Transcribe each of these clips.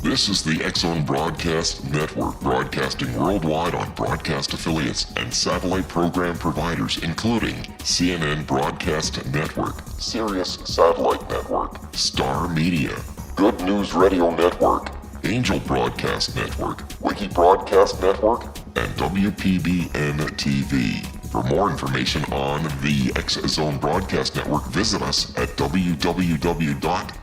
This is the X-Zone Broadcast Network, broadcasting worldwide on broadcast affiliates and satellite program providers, including CNN Broadcast Network, Sirius Satellite Network, Star Media, Good News Radio Network, Angel Broadcast Network, Wiki Broadcast Network, and WPBN TV. For more information on the X-Zone Broadcast Network, visit us at www.xzbn.net.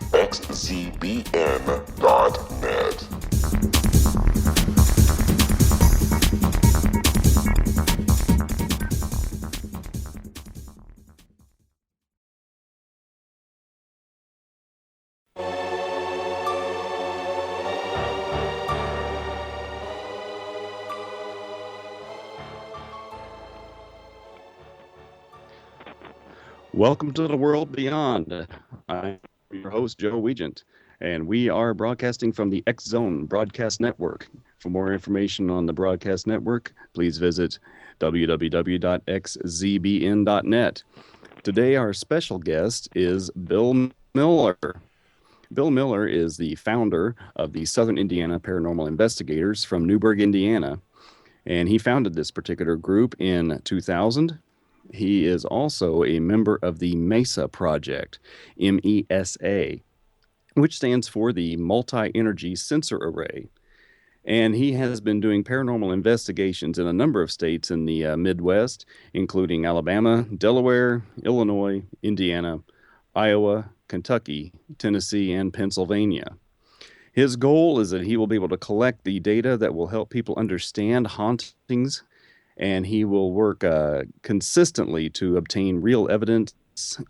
Welcome to the world beyond. I'm your host, Joe Weigant, and we are broadcasting from the X-Zone Broadcast Network. For more information on the broadcast network, please visit www.xzbn.net. Today, our special guest is Bill Miller. Bill Miller is the founder of the Southern Indiana Paranormal Investigators from Newburgh, Indiana, and he founded this particular group in 2000. He is also a member of the MESA Project, MESA, which stands for the Multi-Energy Sensor Array. And he has been doing paranormal investigations in a number of states in the Midwest, including Alabama, Delaware, Illinois, Indiana, Iowa, Kentucky, Tennessee, and Pennsylvania. His goal is that he will be able to collect the data that will help people understand hauntings, and he will work consistently to obtain real evidence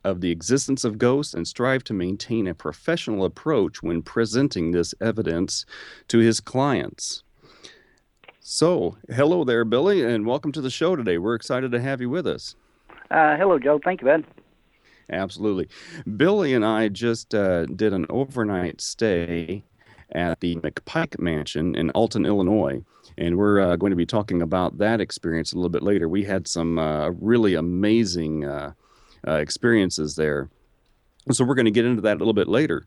of the existence of ghosts and strive to maintain a professional approach when presenting this evidence to his clients. So, hello there, Billy, and welcome to the show today. We're excited to have you with us. Hello, Joe. Thank you, bud. Absolutely. Billy and I just did an overnight stay at the McPike Mansion in Alton, Illinois. And we're going to be talking about that experience a little bit later. We had some really amazing experiences there. So we're going to get into that a little bit later.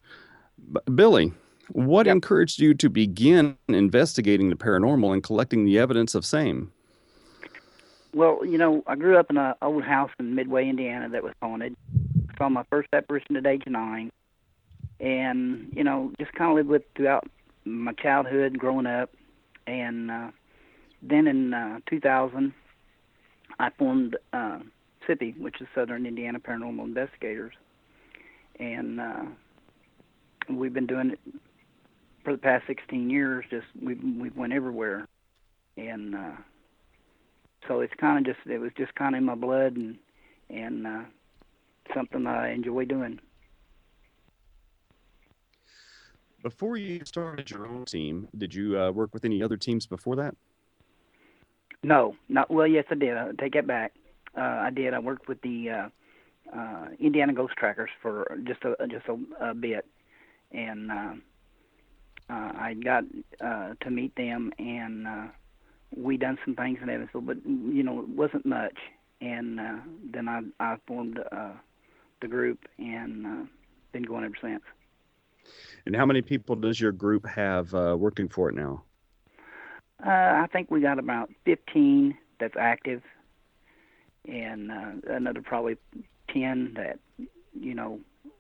Billy, what encouraged you to begin investigating the paranormal and collecting the evidence of same? Well, I grew up in an old house in Midway, Indiana that was haunted. Saw my first apparition at age 9. And, just kind of lived with throughout my childhood, growing up. And then in 2000, I formed SIPI, which is Southern Indiana Paranormal Investigators. And we've been doing it for the past 16 years. We've went everywhere. And so it was just kind of in my blood and something I enjoy doing. Before you started your own team, did you work with any other teams before that? No, yes, I did. I'll take that back. I did. I worked with the Indiana Ghost Trackers for just a bit, and I got to meet them, and we done some things in Evansville, but it wasn't much. And then I formed the group, and been going ever since. And how many people does your group have working for it now? I think we got about 15 that's active, and another probably 10 that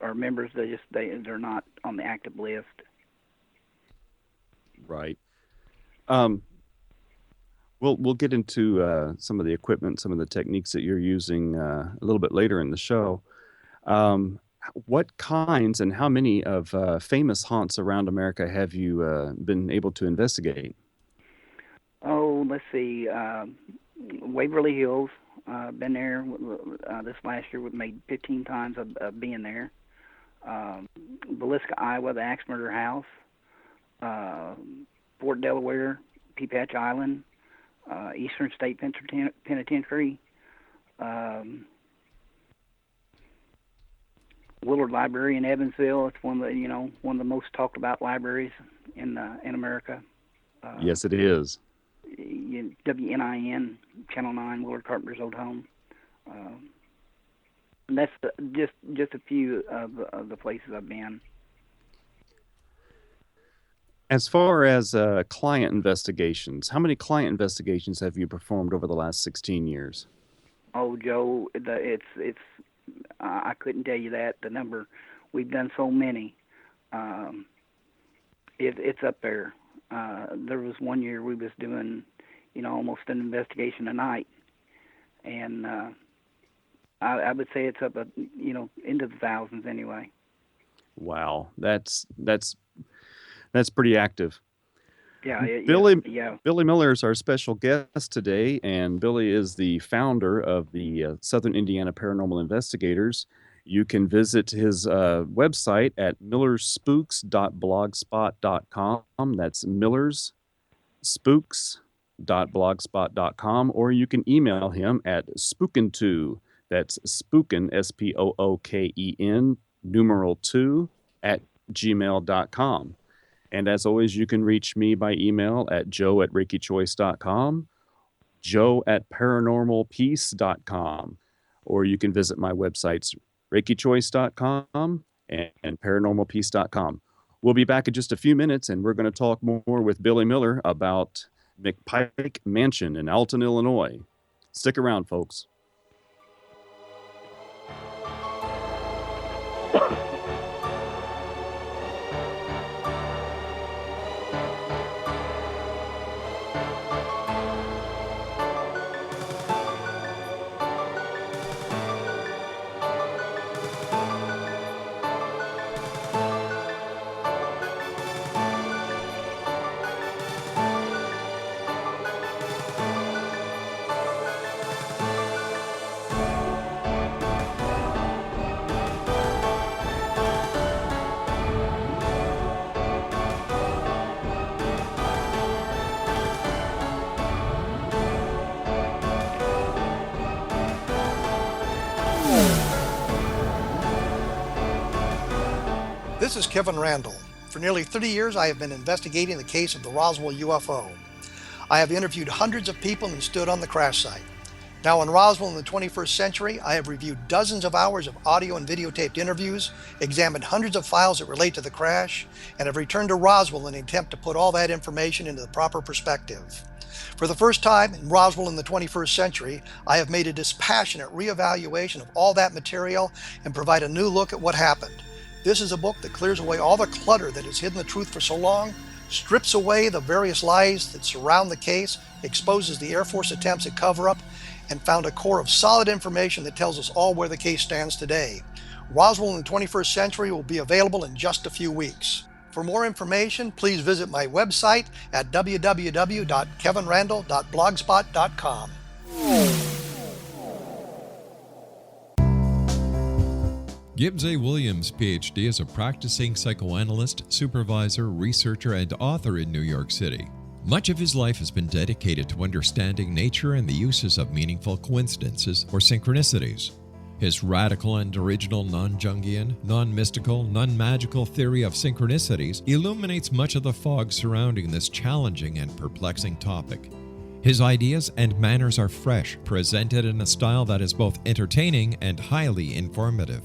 are members. They're not on the active list. Right. We'll get into some of the equipment, some of the techniques that you're using a little bit later in the show. What kinds and how many of famous haunts around America have you been able to investigate? Oh, let's see. Waverly Hills, been there this last year. We've made 15 times of being there. Villisca, Iowa, the Axe Murder House. Fort Delaware, Peapatch Island. Eastern State Penitentiary. Willard Library in Evansville. It's one of the most talked about libraries in America. Yes, it is. WNIN, Channel 9, Willard Carpenter's old home. And that's just a few of the places I've been. As far as client investigations, how many client investigations have you performed over the last 16 years? Oh, Joe, it's I couldn't tell you that the number. We've done so many. Um, it's up there. There was one year we was doing, almost an investigation a night, and I would say it's up, into the thousands anyway. Wow, that's pretty active. Yeah, Billy yeah. Billy Miller is our special guest today, and Billy is the founder of the Southern Indiana Paranormal Investigators. You can visit his website at millerspooks.blogspot.com. That's millerspooks.blogspot.com, or you can email him at spooken2, that's spooken, spooken, numeral 2, at gmail.com. And as always, you can reach me by email at joe@reikichoice.com, joe@paranormalpeace.com, or you can visit my websites, reikichoice.com and paranormalpeace.com. We'll be back in just a few minutes, and we're going to talk more with Billy Miller about McPike Mansion in Alton, Illinois. Stick around, folks. This is Kevin Randall. For nearly 30 years, I have been investigating the case of the Roswell UFO. I have interviewed hundreds of people and stood on the crash site. Now in Roswell in the 21st century, I have reviewed dozens of hours of audio and videotaped interviews, examined hundreds of files that relate to the crash, and have returned to Roswell in an attempt to put all that information into the proper perspective. For the first time in Roswell in the 21st century, I have made a dispassionate reevaluation of all that material and provide a new look at what happened. This is a book that clears away all the clutter that has hidden the truth for so long, strips away the various lies that surround the case, exposes the Air Force attempts at cover-up, and found a core of solid information that tells us all where the case stands today. Roswell in the 21st century will be available in just a few weeks. For more information, please visit my website at www.kevinrandall.blogspot.com. Gibbs A. Williams, Ph.D., is a practicing psychoanalyst, supervisor, researcher, and author in New York City. Much of his life has been dedicated to understanding nature and the uses of meaningful coincidences or synchronicities. His radical and original non-Jungian, non-mystical, non-magical theory of synchronicities illuminates much of the fog surrounding this challenging and perplexing topic. His ideas and manners are fresh, presented in a style that is both entertaining and highly informative.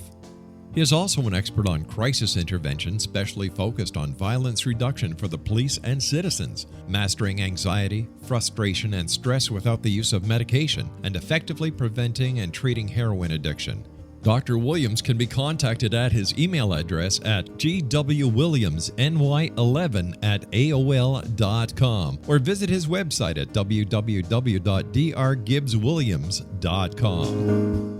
He is also an expert on crisis intervention, specially focused on violence reduction for the police and citizens, mastering anxiety, frustration, and stress without the use of medication, and effectively preventing and treating heroin addiction. Dr. Williams can be contacted at his email address at gwwilliamsny11@aol.com or visit his website at www.drgibbswilliams.com.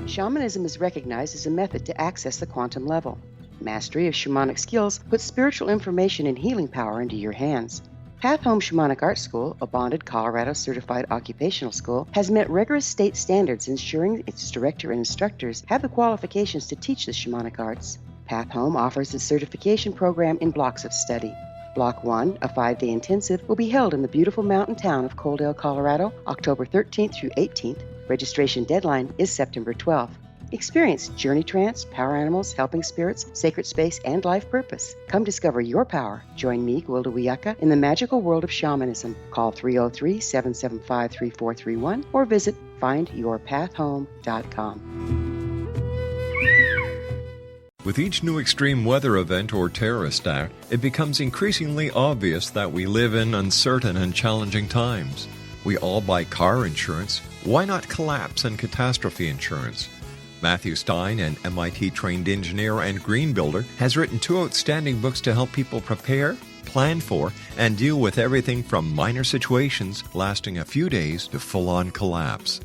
Shamanism is recognized as a method to access the quantum level. Mastery of shamanic skills puts spiritual information and healing power into your hands. Path Home Shamanic Art School, a bonded Colorado certified occupational school, has met rigorous state standards, ensuring its director and instructors have the qualifications to teach the shamanic arts. Path Home offers its certification program in blocks of study. Block 1, a 5-day intensive, will be held in the beautiful mountain town of Coaldale, Colorado, October 13th through 18th. Registration deadline is September 12th. Experience Journey Trance, Power Animals, Helping Spirits, Sacred Space, and Life Purpose. Come discover your power. Join me, Gwilda Wiyaka, in the magical world of shamanism. Call 303-775-3431 or visit findyourpathhome.com. With each new extreme weather event or terrorist act, it becomes increasingly obvious that we live in uncertain and challenging times. We all buy car insurance. Why not collapse and catastrophe insurance? Matthew Stein, an MIT-trained engineer and green builder, has written 2 outstanding books to help people prepare, plan for, and deal with everything from minor situations lasting a few days to full-on collapse.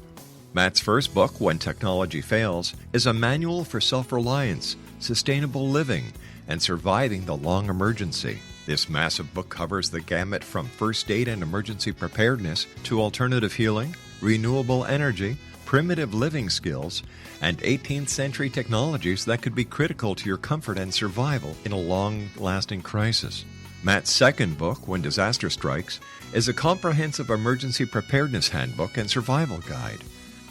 Matt's first book, When Technology Fails, is a manual for self-reliance, sustainable living, and surviving the long emergency. This massive book covers the gamut from first aid and emergency preparedness to alternative healing, renewable energy, primitive living skills, and 18th century technologies that could be critical to your comfort and survival in a long-lasting crisis. Matt's second book, When Disaster Strikes, is a comprehensive emergency preparedness handbook and survival guide.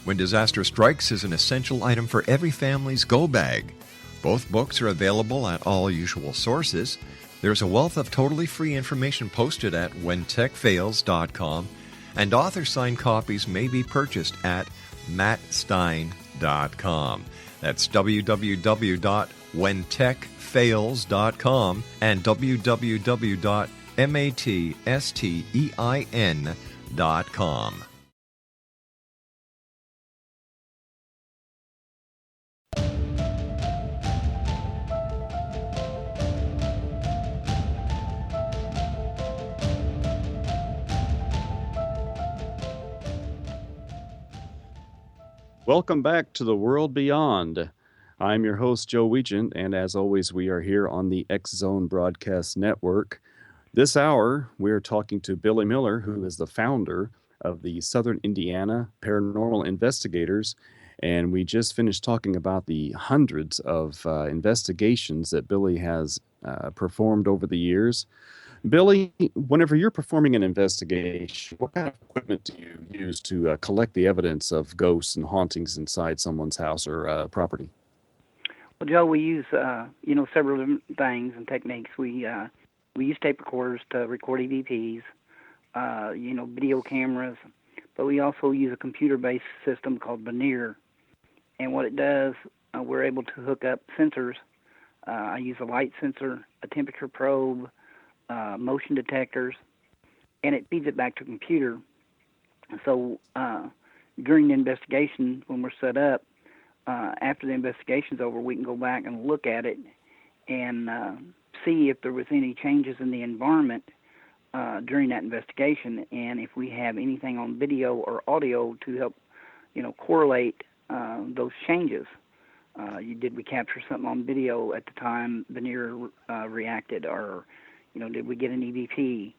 When Disaster Strikes is an essential item for every family's go bag. Both books are available at all usual sources. There's a wealth of totally free information posted at whentechfails.com, and author-signed copies may be purchased at mattstein.com. That's www.whentechfails.com and www.mattstein.com. Welcome back to the World Beyond. I'm your host, Joe Weigant, and as always, we are here on the X Zone Broadcast Network. This hour, we're talking to Billy Miller, who is the founder of the Southern Indiana Paranormal Investigators, and we just finished talking about the hundreds of investigations that Billy has performed over the years. Billy, whenever you're performing an investigation, what kind of equipment do you use to collect the evidence of ghosts and hauntings inside someone's house or property? Well, Joe, we use several different things and techniques. We use tape recorders to record EVPs, video cameras, but we also use a computer-based system called Veneer. And what it does, we're able to hook up sensors. I use a light sensor, a temperature probe, motion detectors, and it feeds it back to a computer. So during the investigation, when we're set up, after the investigation's over, we can go back and look at it and see if there was any changes in the environment during that investigation, and if we have anything on video or audio to help, correlate those changes. Did we capture something on video at the time Veneer reacted, or did we get an EVP?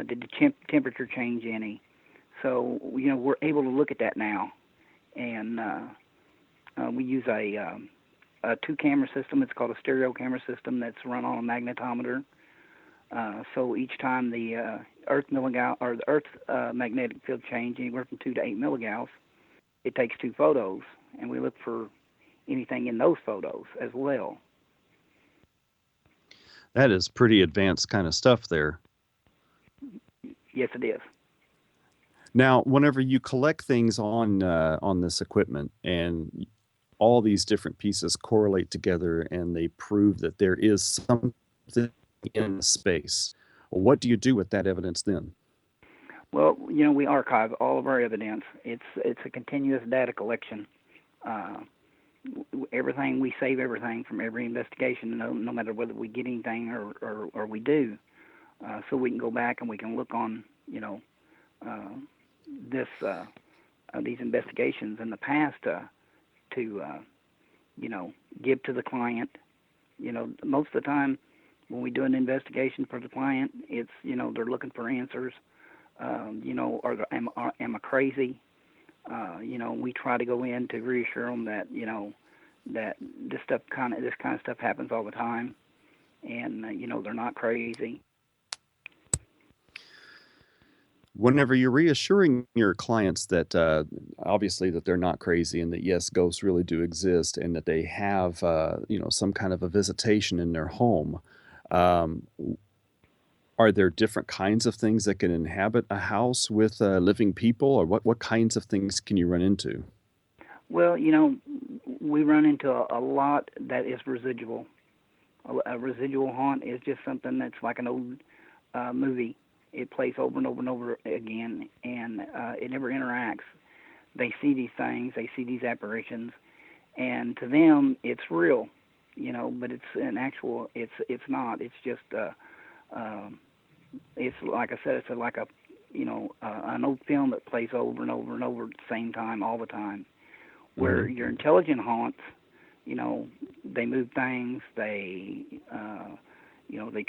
Did the temperature change any? So, we're able to look at that now. And we use a 2-camera system. It's called a stereo camera system that's run on a magnetometer. So each time the Earth's magnetic field change anywhere from 2 to 8 milligauss, it takes 2 photos, and we look for anything in those photos as well. That is pretty advanced kind of stuff there. Yes, it is. Now, whenever you collect things on this equipment and all these different pieces correlate together and they prove that there is something in space, what do you do with that evidence then? Well, we archive all of our evidence. It's a continuous data collection. Everything, we save everything from every investigation, no matter whether we get anything or we do. So we can go back and we can look on, these investigations in the past to give to the client. Most of the time when we do an investigation for the client, it's, they're looking for answers. Am I crazy? We try to go in to reassure them that, that this kind of stuff happens all the time, and they're not crazy. Whenever you're reassuring your clients that obviously that they're not crazy and that yes, ghosts really do exist and that they have some kind of a visitation in their home, um, are there different kinds of things that can inhabit a house with living people, or what kinds of things can you run into? Well, we run into a lot that is residual. A residual haunt is just something that's like an old movie. It plays over and over and over again, and it never interacts. They see these things, they see these apparitions, and to them it's real, but it's an actual. It's not. It's just. It's like I said. It's like a, an old film that plays over and over and over at the same time all the time. Where your intelligent haunts, they move things, they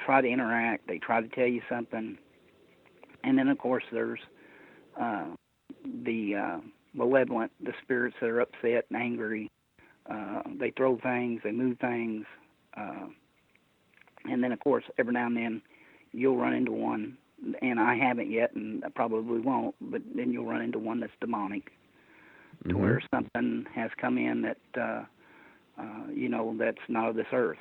try to interact, they try to tell you something, and then of course there's the malevolent, the spirits that are upset and angry. They throw things, they move things, and then of course every now and then you'll run into one, and I haven't yet, and I probably won't, but then you'll run into one that's demonic. To where something has come in that, that's not of this earth.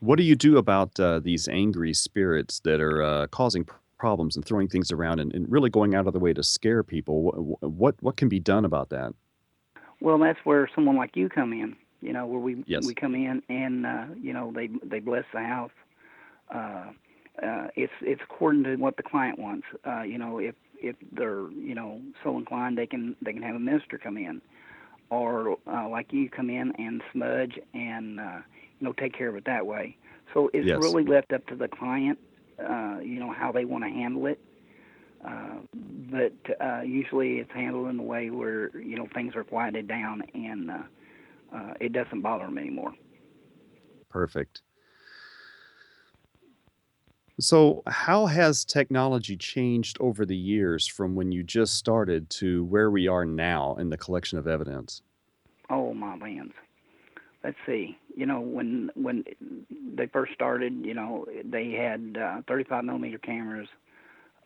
What do you do about these angry spirits that are causing problems and throwing things around and really going out of the way to scare people? What can be done about that? Well, that's where someone like you come in. Where we Yes. we come in and they bless the house. It's according to what the client wants. If they're so inclined, they can have a minister come in, or like you come in and smudge and take care of it that way. So it's Yes. really left up to the client, how they want to handle it. But usually it's handled in a way where things are quieted down and it doesn't bother them anymore. Perfect. So, how has technology changed over the years from when you just started to where we are now in the collection of evidence? Oh my lands. Let's see. When they first started, they had 35 millimeter cameras,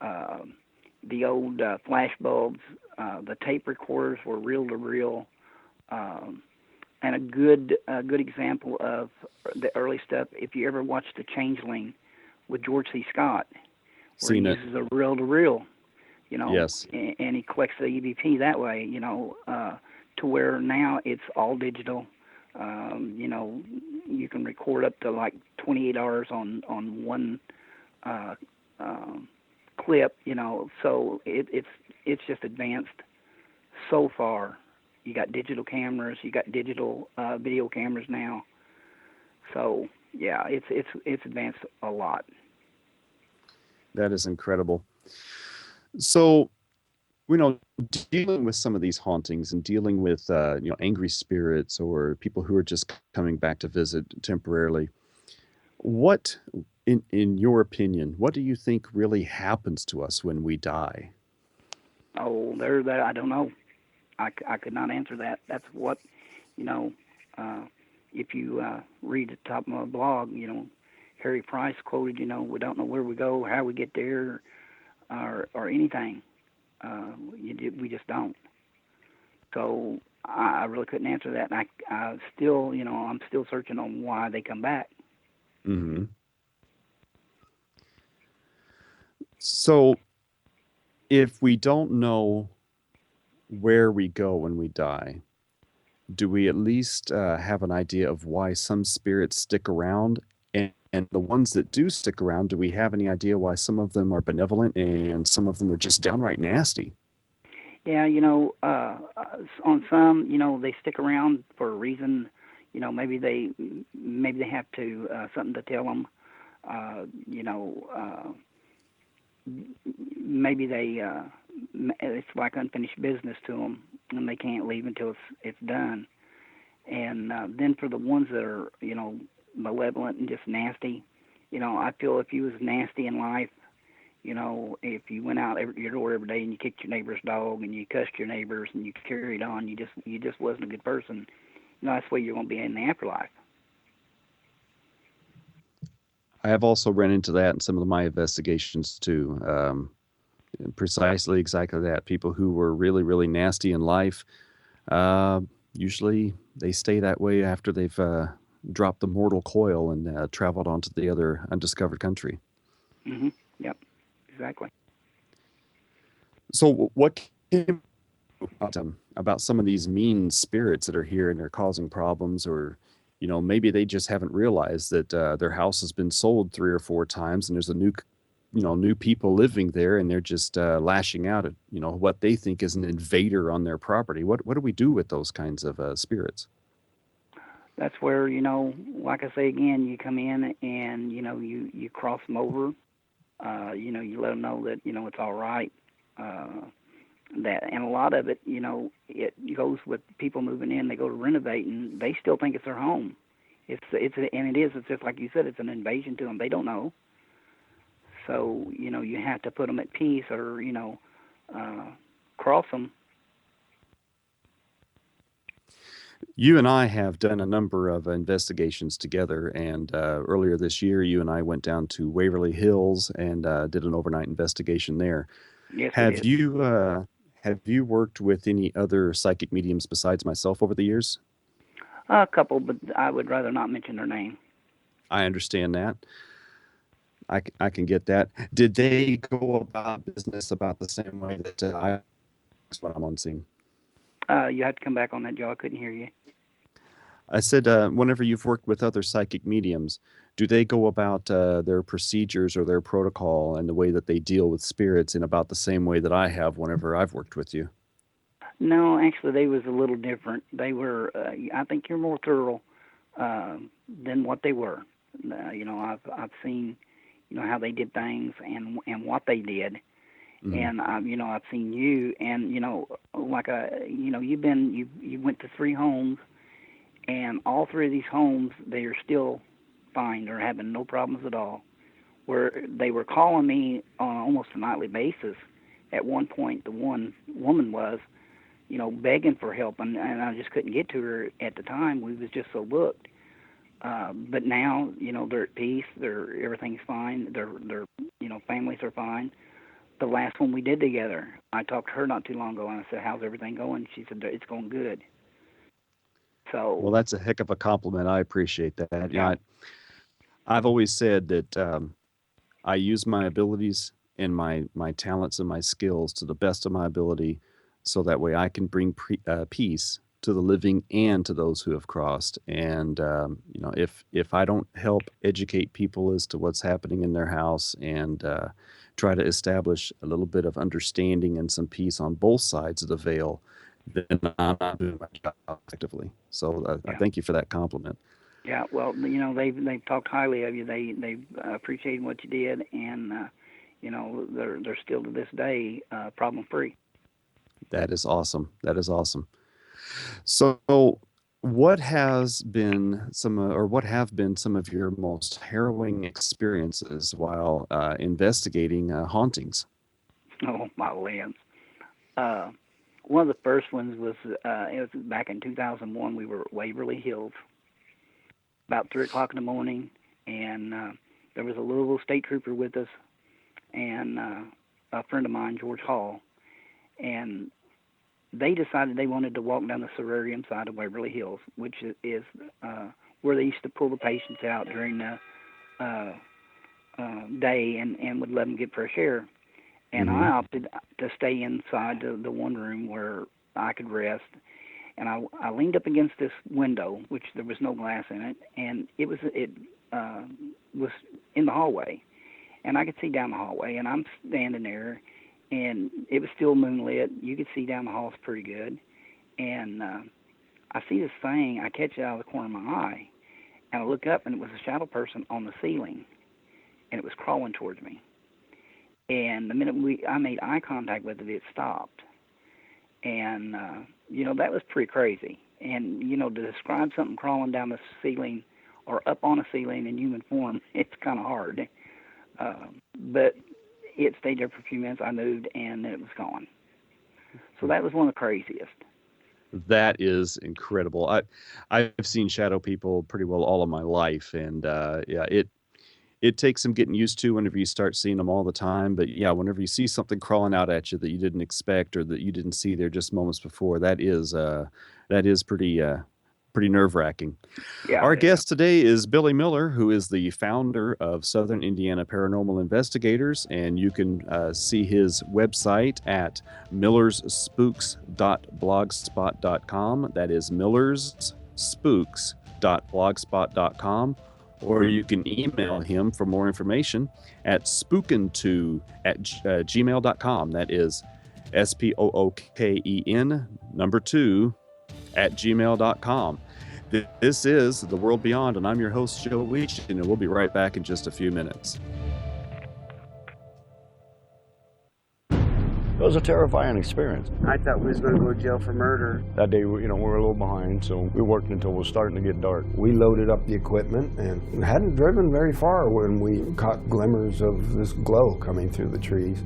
the old flash bulbs, the tape recorders were reel to reel, and a good example of the early stuff. If you ever watched The Changeling with George C. Scott, where Seen he it. uses a reel to reel, Yes. and he collects the EVP that way, to where now it's all digital. You can record up to like 28 hours on one clip, so it's just advanced so far. You got digital cameras, you got digital video cameras now, so yeah, it's advanced a lot. That is incredible. So, dealing with some of these hauntings and dealing with angry spirits or people who are just coming back to visit temporarily, what in your opinion, what do you think really happens to us when we die? Oh, there's that. I don't know. I could not answer that. That's what, if you read the top of my blog, Harry Price quoted, we don't know where we go, how we get there, or anything. We just don't. So I really couldn't answer that. And I still, I'm still searching on why they come back. Hmm. So, if we don't know where we go when we die, do we at least have an idea of why some spirits stick around? And the ones that do stick around, do we have any idea why some of them are benevolent and some of them are just downright nasty? Yeah, on some, they stick around for a reason. Maybe they have to something to tell them. Maybe it's like unfinished business to them, and they can't leave until it's done. And then for the ones that are, malevolent and just nasty, I feel if you was nasty in life, if you went out your door every day and you kicked your neighbor's dog and you cussed your neighbors and you carried on, you just wasn't a good person. That's where you're going to be in the afterlife. I have also run into that in some of my investigations too. Precisely exactly that. People who were really, really nasty in life, uh, usually they stay that way after they've dropped the mortal coil and traveled on to the other undiscovered country. Hmm. Yep, exactly. So, what came about some of these mean spirits that are here and they're causing problems, or maybe they just haven't realized that their house has been sold 3 or 4 times and there's a new people living there, and they're just lashing out at what they think is an invader on their property. What do we do with those kinds of spirits? That's where, like I say again, you come in and you cross them over. You let them know that it's all right. And a lot of it, it goes with people moving in. They go to renovate, and they still think it's their home. It's just like you said, it's an invasion to them. They don't know. So you have to put them at peace, or cross them. You and I have done a number of investigations together, and earlier this year, you and I went down to Waverly Hills and did an overnight investigation there. Yes, we Have did. you worked with any other psychic mediums besides myself over the years? A couple, but I would rather not mention their name. I understand that. I can get that. Did they go about business about the same way that that's what I'm on scene? You have to come back on that, Joe. I couldn't hear you. I said, whenever you've worked with other psychic mediums, do they go about their procedures or their protocol and the way that they deal with spirits in about the same way that I have whenever I've worked with you? No, actually, they was a little different. They were, I think you're more thorough than what they were. I've seen, how they did things and what they did. Mm-hmm. And I've seen you, and you went to 3 homes, and all 3 of these homes, they are still fine. They're having no problems at all. Where they were calling me on almost a nightly basis. At one point, the one woman was, begging for help, and I just couldn't get to her at the time. We was just so booked. But now, they're at peace. Everything's fine. Their families are fine. The last one we did together, I talked to her not too long ago, and I said, "How's everything going?" She said, "It's going good." So, Well, that's a heck of a compliment. I appreciate that. yeah, I've always said that I use my abilities and my talents and my skills to the best of my ability, so that way I can bring peace to the living and to those who have crossed. And if I don't help educate people as to what's happening in their house and try to establish a little bit of understanding and some peace on both sides of the veil, then I'm not doing my job effectively. So I yeah. thank you for that compliment. Yeah, well, they've talked highly of you. They appreciated what you did, and they're still to this day problem free. That is awesome. That is awesome. So, what have been some of your most harrowing experiences while investigating hauntings? Oh my lands! Uh, One of the first ones was it was back in 2001. We were at Waverly Hills, about 3 o'clock in the morning, and there was a Louisville state trooper with us, and a friend of mine, George Hall, and they decided they wanted to walk down the Sorarium side of Waverly Hills, which is where they used to pull the patients out during the day and would let them get fresh air. And Mm-hmm. I opted to stay inside the one room where I could rest. And I leaned up against this window, which there was no glass in it, and it was in the hallway, and I could see down the hallway, and I'm standing there, and it was still moonlit. You could see down the halls pretty good, and I see this thing. I catch it out of the corner of my eye, and I look up, and it was a shadow person on the ceiling, and it was crawling towards me. And the minute I made eye contact with it, it stopped. And, that was pretty crazy. And, to describe something crawling down the ceiling or up on a ceiling in human form, it's kind of hard. But it stayed there for a few minutes. I moved, and then it was gone. So that was one of the craziest. That is incredible. I've seen shadow people pretty well all of my life, and it takes some getting used to whenever you start seeing them all the time. But yeah, whenever you see something crawling out at you that you didn't expect or that you didn't see there just moments before, that is pretty nerve-wracking. Yeah. Our guest today is Billy Miller, who is the founder of Southern Indiana Paranormal Investigators, and you can see his website at millerspooks.blogspot.com. That is millerspooks.blogspot.com. Or you can email him for more information at spooken2@gmail.com. That is spooken2@gmail.com. This is The World Beyond, and I'm your host, Joe Weech, and we'll be right back in just a few minutes. It was a terrifying experience. I thought we was going to go to jail for murder. That day, we were a little behind, so we worked until it was starting to get dark. We loaded up the equipment and hadn't driven very far when we caught glimmers of this glow coming through the trees.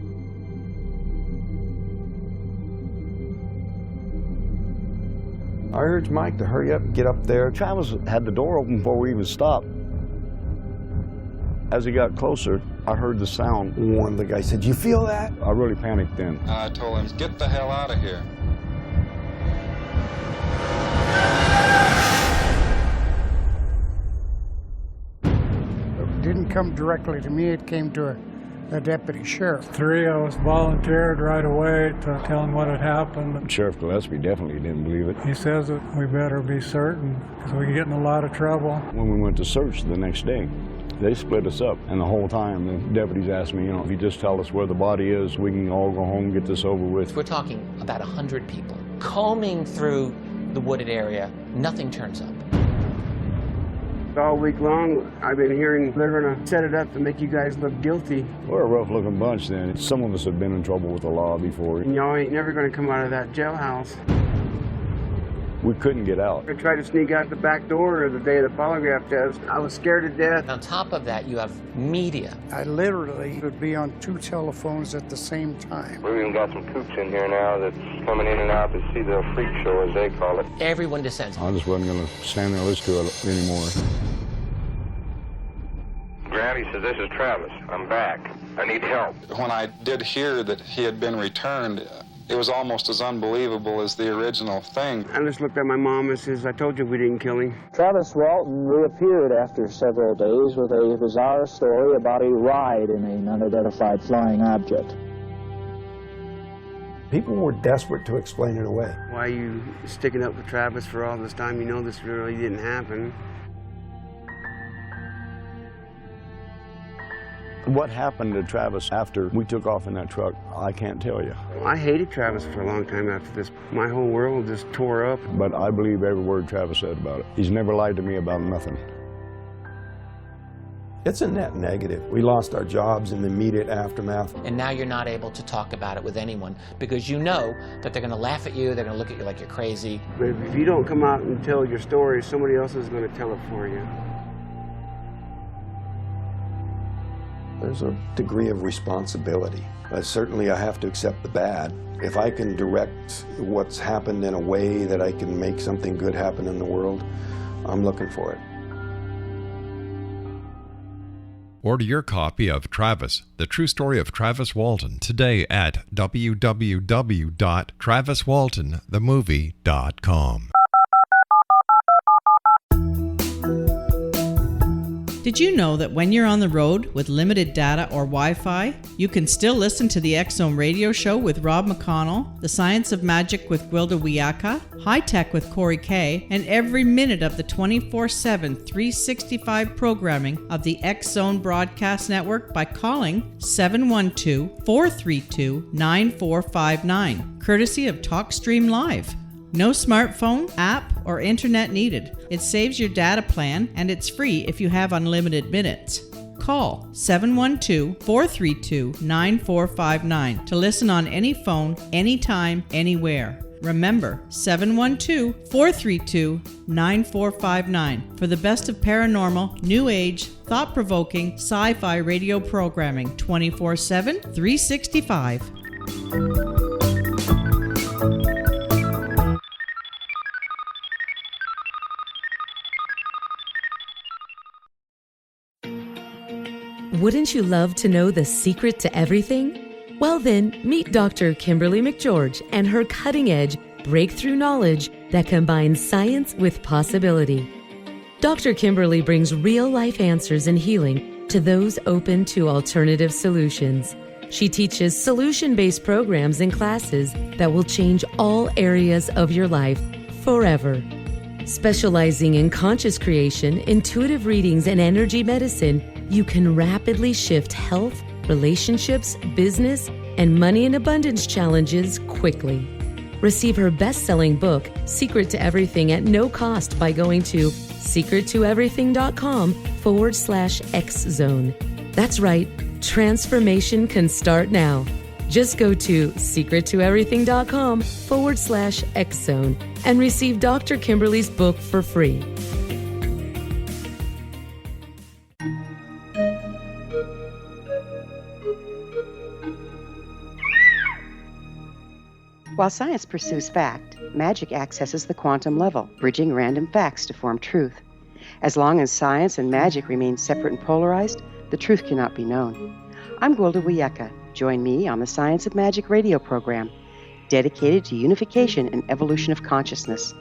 I urged Mike to hurry up and get up there. Travis had the door open before we even stopped. As he got closer, I heard the sound. One of the guys said, "You feel that?" I really panicked then. I told him, "Get the hell out of here." It didn't come directly to me, it came to a deputy sheriff. Three of us volunteered right away to tell him what had happened. Sheriff Gillespie definitely didn't believe it. He says that we better be certain because we can get in a lot of trouble. When we went to search the next day, they split us up, and the whole time the deputies asked me, if you just tell us where the body is, we can all go home and get this over with. We're talking about 100 people combing through the wooded area. Nothing turns up. All week long, I've been hearing they're going to set it up to make you guys look guilty. We're a rough-looking bunch then. Some of us have been in trouble with the law before. And y'all ain't never going to come out of that jailhouse. We couldn't get out. I tried to sneak out the back door the day of the polygraph test. I was scared to death. On top of that, you have media. I literally would be on two telephones at the same time. We've even got some coops in here now that's coming in and out to see the freak show, as they call it. Everyone descends. I just wasn't going to stand there and listen to it anymore. Granny says, "This is Travis. I'm back. I need help." When I did hear that he had been returned, it was almost as unbelievable as the original thing. I just looked at my mom and says, "I told you we didn't kill him." Travis Walton reappeared after several days with a bizarre story about a ride in an unidentified flying object. People were desperate to explain it away. Why are you sticking up for Travis for all this time? You know this really didn't happen. What happened to Travis after we took off in that truck, I can't tell you. I hated Travis for a long time after this. My whole world just tore up. But I believe every word Travis said about it. He's never lied to me about nothing. It's a net negative. We lost our jobs in the immediate aftermath. And now you're not able to talk about it with anyone because you know that they're going to laugh at you, they're going to look at you like you're crazy. But if you don't come out and tell your story, somebody else is going to tell it for you. There's a degree of responsibility. Certainly I have to accept the bad. If I can direct what's happened in a way that I can make something good happen in the world, I'm looking for it. Order your copy of Travis, The True Story of Travis Walton, today at www.traviswaltonthemovie.com. Did you know that when you're on the road with limited data or Wi-Fi, you can still listen to the X-Zone Radio Show with Rob McConnell, The Science of Magic with Gwilda Wiyaka, High Tech with Corey Kay, and every minute of the 24/7, 365 programming of the X-Zone Broadcast Network by calling 712-432-9459, courtesy of TalkStream Live. No smartphone, app, or internet needed. It saves your data plan, and it's free if you have unlimited minutes. Call 712-432-9459 to listen on any phone, anytime, anywhere. Remember, 712-432-9459 for the best of paranormal, new age, thought-provoking, sci-fi radio programming 24/7, 365. Wouldn't you love to know the secret to everything? Well then, meet Dr. Kimberly McGeorge and her cutting-edge breakthrough knowledge that combines science with possibility. Dr. Kimberly brings real-life answers and healing to those open to alternative solutions. She teaches solution-based programs and classes that will change all areas of your life forever. Specializing in conscious creation, intuitive readings, and energy medicine, you can rapidly shift health, relationships, business, and money and abundance challenges quickly. Receive her best-selling book, Secret to Everything, at no cost by going to secrettoeverything.com/X-Zone. That's right, transformation can start now. Just go to secrettoeverything.com/X-Zone and receive Dr. Kimberly's book for free. While science pursues fact, magic accesses the quantum level, bridging random facts to form truth. As long as science and magic remain separate and polarized, the truth cannot be known. I'm Gwilda Wiyaka. Join me on the Science of Magic radio program, dedicated to unification and evolution of consciousness.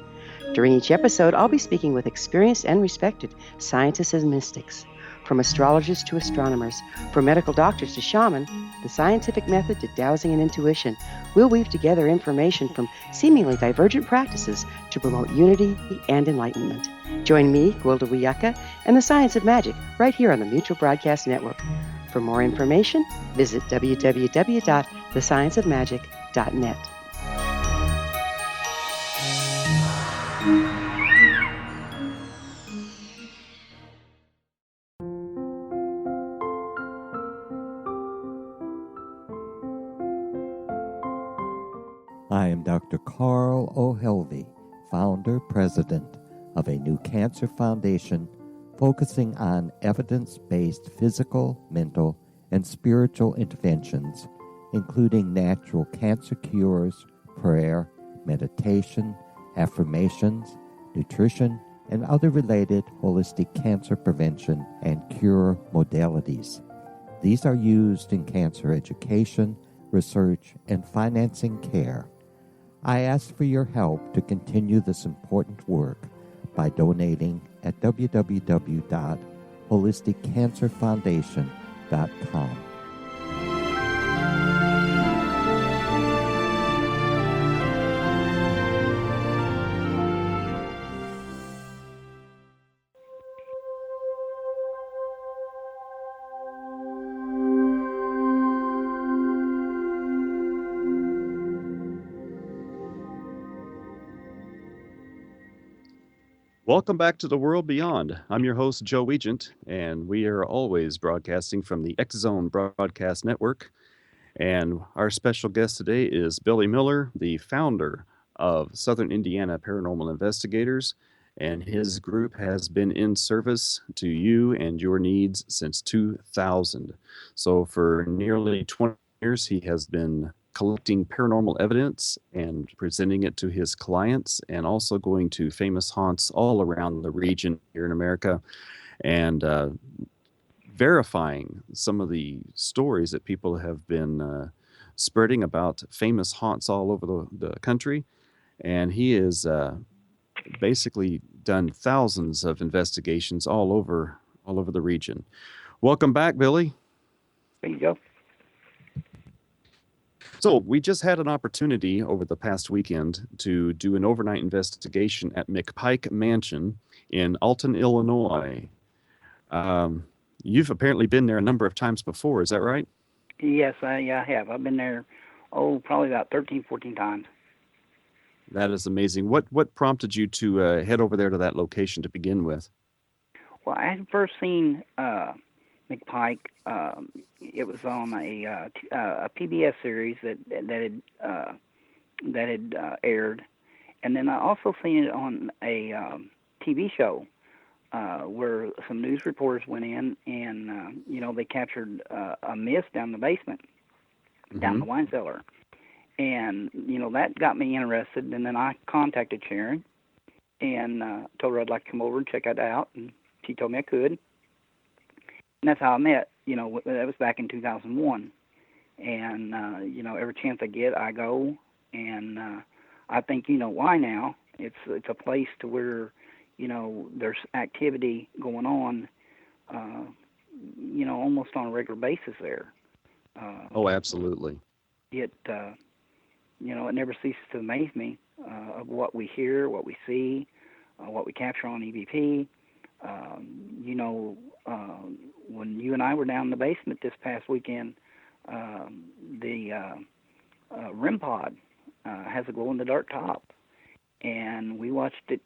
During each episode, I'll be speaking with experienced and respected scientists and mystics. From astrologers to astronomers, from medical doctors to shaman, the scientific method to dowsing and intuition, we'll weave together information from seemingly divergent practices to promote unity and enlightenment. Join me, Gwilda Wiyaka, and the Science of Magic right here on the Mutual Broadcast Network. For more information, visit www.thescienceofmagic.net. I am Dr. Carl O'Helvey, founder, president of a new cancer foundation focusing on evidence-based physical, mental, and spiritual interventions, including natural cancer cures, prayer, meditation, affirmations, nutrition, and other related holistic cancer prevention and cure modalities. These are used in cancer education, research, and financing care. I ask for your help to continue this important work by donating at www.holisticcancerfoundation.com. Welcome back to the World Beyond. I'm your host, Joe Weigant, and we are always broadcasting from the X-Zone Broadcast Network. And our special guest today is Billy Miller, the founder of Southern Indiana Paranormal Investigators, and his group has been in service to you and your needs since 2000. So for nearly 20 years, he has been collecting paranormal evidence and presenting it to his clients, and also going to famous haunts all around the region here in America and verifying some of the stories that people have been spreading about famous haunts all over the country. And he has basically done thousands of investigations all over the region. Welcome back, Billy. There you go. So we just had an opportunity over the past weekend to do an overnight investigation at McPike Mansion in Alton, Illinois. You've apparently been there a number of times before, is that right? Yes, I have. I've been there, probably about 13, 14 times. That is amazing. What prompted you to head over there to that location to begin with? Well, I had first seen McPike. It was on a PBS series that had aired, and then I also seen it on a TV show where some news reporters went in and they captured a mist down the basement, down the wine cellar, and that got me interested. And then I contacted Sharon and told her I'd like to come over and check it out, and she told me I could. And that's how I met. That was back in 2001. And every chance I get, I go. And I think why now. It's a place to where there's activity going on. Almost on a regular basis there. Oh, absolutely. It never ceases to amaze me of what we hear, what we see, what we capture on EVP. When you and I were down in the basement this past weekend, the REM pod has a glow-in-the-dark top, and we watched it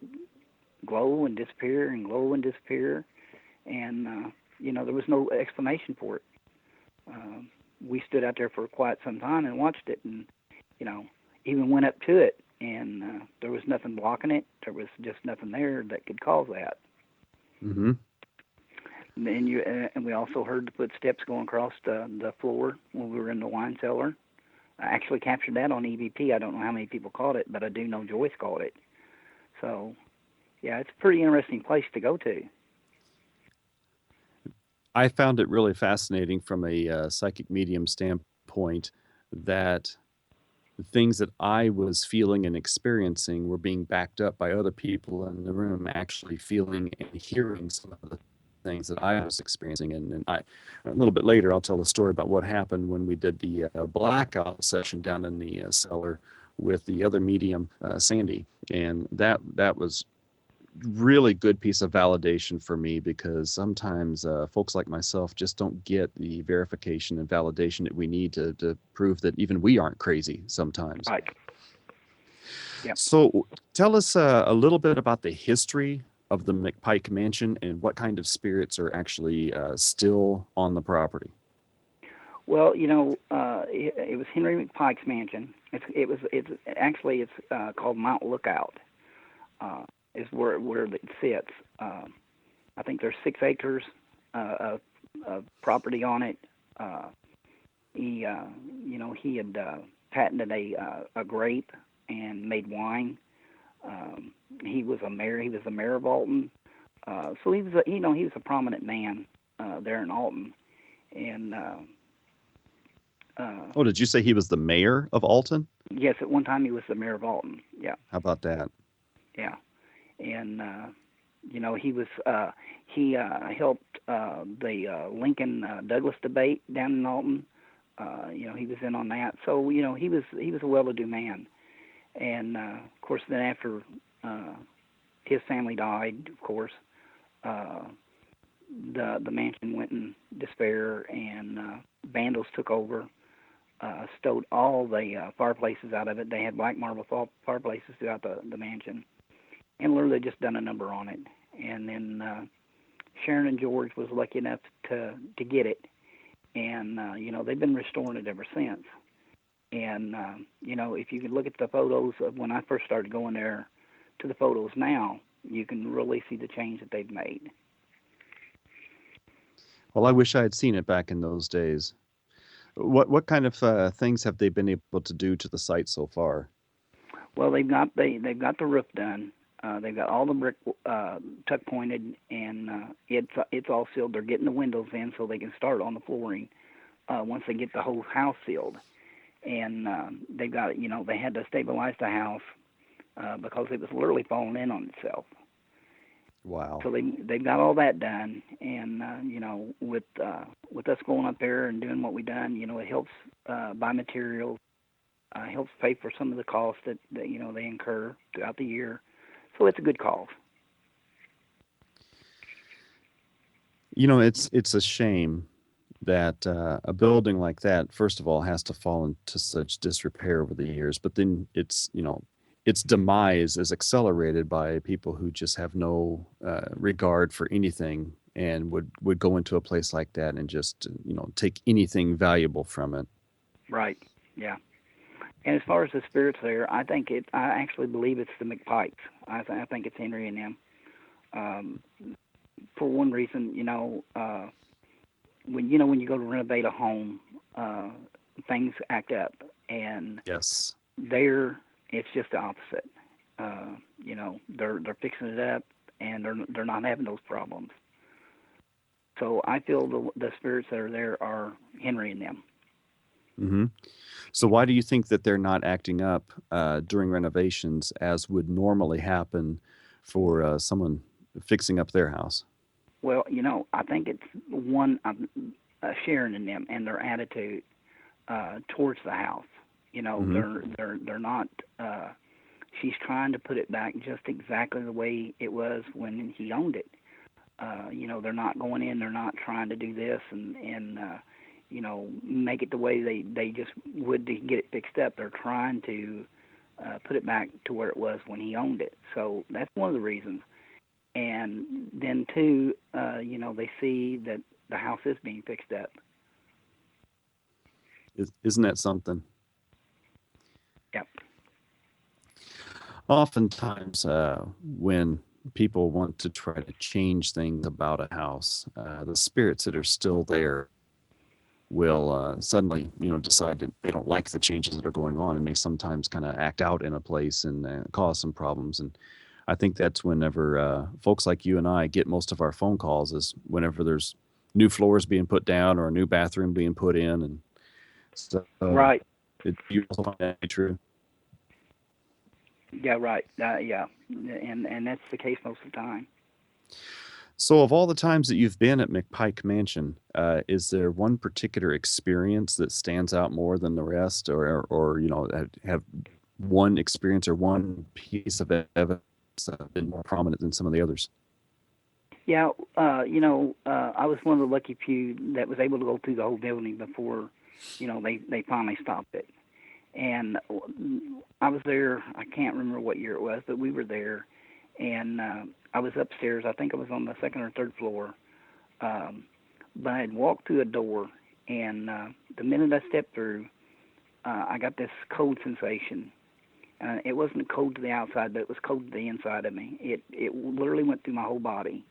glow and disappear and glow and disappear, and there was no explanation for it. We stood out there for quite some time and watched it, and even went up to it, and there was nothing blocking it. There was just nothing there that could cause that. Mm-hmm. And we also heard the footsteps going across the floor when we were in the wine cellar. I actually captured that on EVP. I don't know how many people caught it, but I do know Joyce caught it. So, yeah, it's a pretty interesting place to go to. I found it really fascinating from a psychic medium standpoint that the things that I was feeling and experiencing were being backed up by other people in the room actually feeling and hearing some of the things that I was experiencing. And a little bit later, I'll tell a story about what happened when we did the blackout session down in the cellar with the other medium, Sandy. And that was really good piece of validation for me, because sometimes folks like myself just don't get the verification and validation that we need to prove that even we aren't crazy sometimes. Right. Yep. So tell us a little bit about the history of the McPike Mansion and what kind of spirits are actually still on the property. Well, it was Henry McPike's mansion. It's called Mount Lookout. Is where it sits. I think there's 6 acres of property on it. He had patented a grape and made wine. He was a mayor. He was the mayor of Alton. So he was a prominent man there in Alton. And did you say he was the mayor of Alton? Yes, at one time he was the mayor of Alton. Yeah. How about that? Yeah. And he helped the Lincoln Douglas debate down in Alton. He was in on that. So he was a well-to-do man. And of course, then after his family died, of course, the mansion went in despair, and vandals took over, stowed all the fireplaces out of it. They had black marble fireplaces throughout the mansion. And literally just done a number on it. And then Sharon and George was lucky enough to get it. And, they've been restoring it ever since. And, if you can look at the photos of when I first started going there to the photos now, you can really see the change that they've made. Well, I wish I had seen it back in those days. What kind of things have they been able to do to the site so far? Well, they've got the roof done. They've got all the brick tuck pointed, and it's all sealed. They're getting the windows in so they can start on the flooring once they get the whole house sealed. And they've got they had to stabilize the house because it was literally falling in on itself. Wow. So they've got all that done, and with us going up there and doing what we done, it helps buy materials, helps pay for some of the costs that they incur throughout the year. So it's a good cause. It's a shame that a building like that, first of all, has to fall into such disrepair over the years, but then its demise is accelerated by people who just have no regard for anything and would go into a place like that and just take anything valuable from it. Right. Yeah. And as far as the spirits there, I actually believe it's the McPikes. I think it's Henry and them. For one reason, when you go to renovate a home, things act up, and yes, there it's just the opposite. They're fixing it up, and they're not having those problems. So I feel the spirits that are there are Henry and them. Mm-hmm. So why do you think that they're not acting up during renovations as would normally happen for someone fixing up their house? Well, I think it's one Sharon and them and their attitude towards the house. They're not. She's trying to put it back just exactly the way it was when he owned it. They're not going in. They're not trying to do this and make it the way they just would to get it fixed up. They're trying to put it back to where it was when he owned it. So that's one of the reasons. And then two, they see that the house is being fixed up. Isn't that something? Yep. Oftentimes, when people want to try to change things about a house, the spirits that are still there will suddenly, decide that they don't like the changes that are going on, and may sometimes kind of act out in a place and cause some problems. And I think that's whenever folks like you and I get most of our phone calls, is whenever there's new floors being put down or a new bathroom being put in, and so right. You also find that true? Yeah, right. Yeah, and that's the case most of the time. So, of all the times that you've been at McPike Mansion, is there one particular experience that stands out more than the rest, or have one experience or one piece of evidence been more prominent than some of the others? Yeah, I was one of the lucky few that was able to go through the whole building before, they finally stopped it. And I was there, I can't remember what year it was, but we were there, and I was upstairs. I think I was on the second or third floor, but I had walked through a door, and the minute I stepped through, I got this cold sensation. It wasn't cold to the outside, but it was cold to the inside of me. It literally went through my whole body,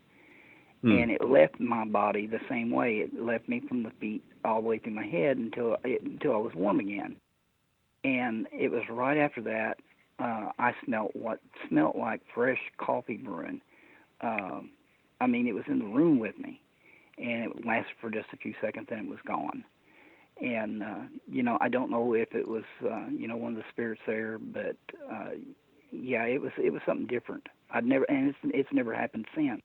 and it left my body the same way. It left me from the feet all the way through my head until I was warm again. And it was right after that I smelled what smelled like fresh coffee brewing. It was in the room with me, and it lasted for just a few seconds, and it was gone. And I don't know if it was one of the spirits there, but it was something different. It's never happened since.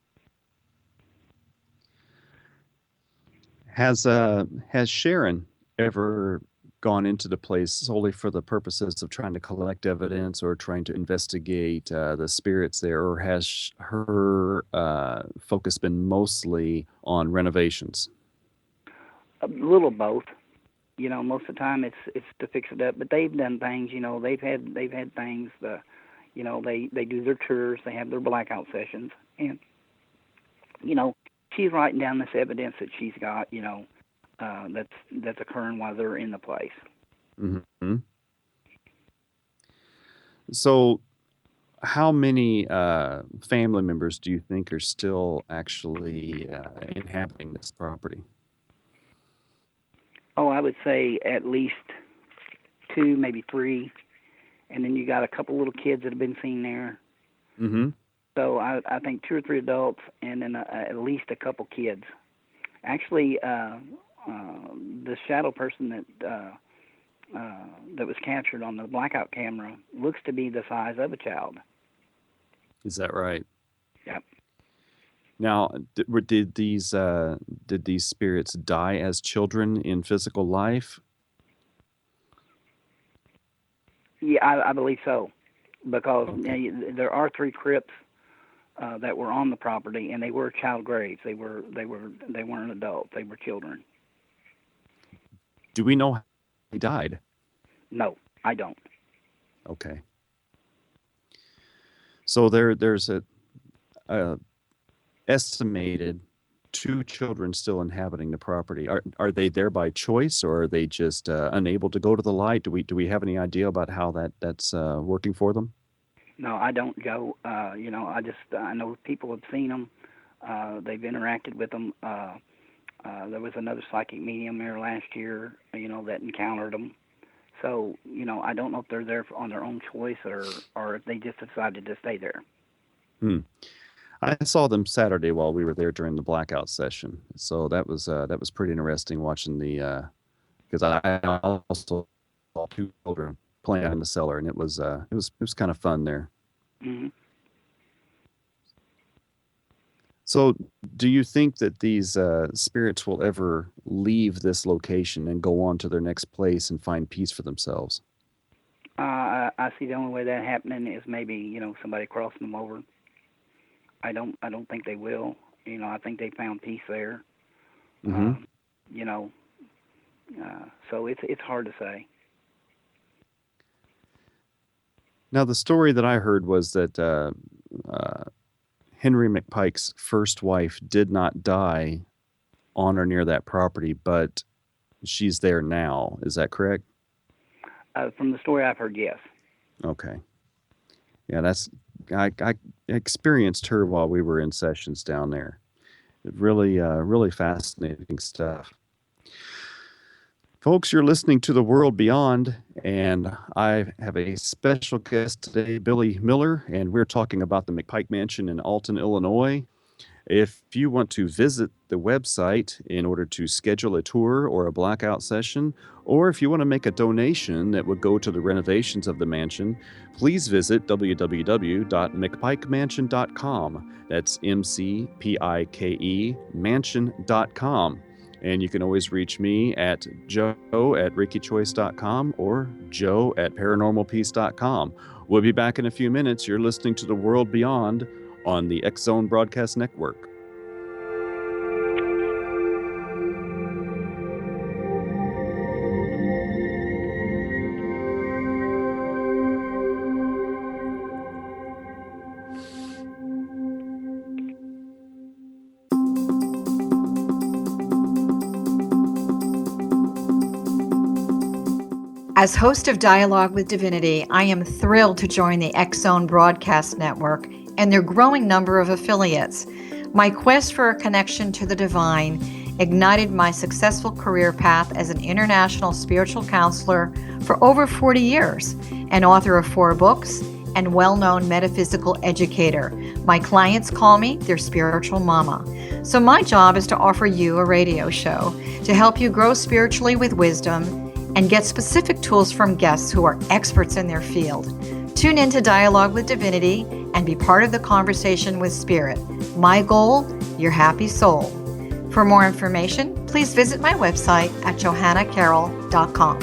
Has Sharon ever gone into the place solely for the purposes of trying to collect evidence or trying to investigate the spirits there, or has her focus been mostly on renovations? A little both. Most of the time it's to fix it up, but they've done things. They've had things. They do their tours. They have their blackout sessions, and she's writing down this evidence that she's got. That's occurring while they're in the place. Mm-hmm. So, how many family members do you think are still actually inhabiting this property? Oh, I would say at least 2, maybe 3, and then you got a couple little kids that have been seen there. Mm-hmm. So I think 2 or 3 adults, and then at least a couple kids. Actually, the shadow person that was captured on the blackout camera looks to be the size of a child. Is that right? Yep. Now, did these spirits die as children in physical life? Yeah, I believe so, because there are 3 crypts that were on the property, and they were child graves. They weren't adults. They were children. Do we know how he died? No, I don't. Okay. So there's a estimated 2 children still inhabiting the property. Are they there by choice, or are they just unable to go to the light? Do we have any idea about how that's working for them? No, I don't, Joe. I know people have seen them. They've interacted with them. There was another psychic medium there last year, that encountered them. So, I don't know if they're there on their own choice or if they just decided to stay there. I saw them Saturday while we were there during the blackout session. So that was pretty interesting watching the because I also saw two children playing in the cellar, and it was kind of fun there. Mm-hmm. So, do you think that these spirits will ever leave this location and go on to their next place and find peace for themselves? I see the only way that happening is maybe somebody crossing them over. I don't think they will. I think they found peace there. Mm-hmm. So it's hard to say. Now, the story that I heard was that Henry McPike's first wife did not die on or near that property, but she's there now. Is that correct? From the story I've heard, yes. Okay. Yeah, I experienced her while we were in sessions down there. Really fascinating stuff. Folks, you're listening to The World Beyond, and I have a special guest today, Billy Miller, and we're talking about the McPike Mansion in Alton, Illinois. If you want to visit the website in order to schedule a tour or a blackout session, or if you want to make a donation that would go to the renovations of the mansion, please visit www.mcpikemansion.com. That's MCPIKE mansion.com. And you can always reach me at joe@RickyChoice.com or joe@ParanormalPeace.com. We'll be back in a few minutes. You're listening to The World Beyond on the X Zone Broadcast Network. As host of Dialogue with Divinity, I am thrilled to join the X Zone Broadcast Network and their growing number of affiliates. My quest for a connection to the divine ignited my successful career path as an international spiritual counselor for over 40 years, an author of 4 books, and well-known metaphysical educator. My clients call me their spiritual mama. So my job is to offer you a radio show to help you grow spiritually with wisdom and get specific tools from guests who are experts in their field. Tune in to Dialogue with Divinity and be part of the conversation with Spirit. My goal, your happy soul. For more information, please visit my website at johannacarroll.com.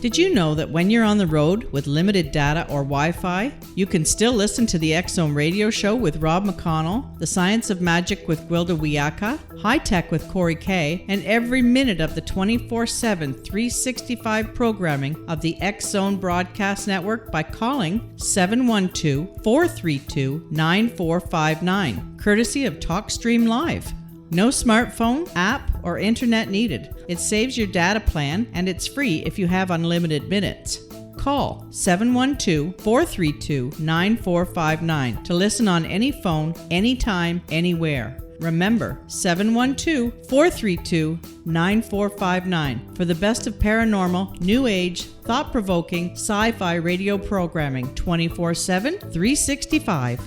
Did you know that when you're on the road with limited data or Wi-Fi, you can still listen to the X Zone radio show with Rob McConnell, The Science of Magic with Gwilda Wiyaka, High Tech with Corey Kay, and every minute of the 24/7, 365 programming of the X Zone Broadcast Network by calling 712-432-9459, courtesy of TalkStream Live. No smartphone, app, or internet needed. It saves your data plan, and it's free if you have unlimited minutes. Call 712-432-9459 to listen on any phone, anytime, anywhere. Remember, 712-432-9459 for the best of paranormal, new age, thought-provoking, sci-fi radio programming 24/7, 365.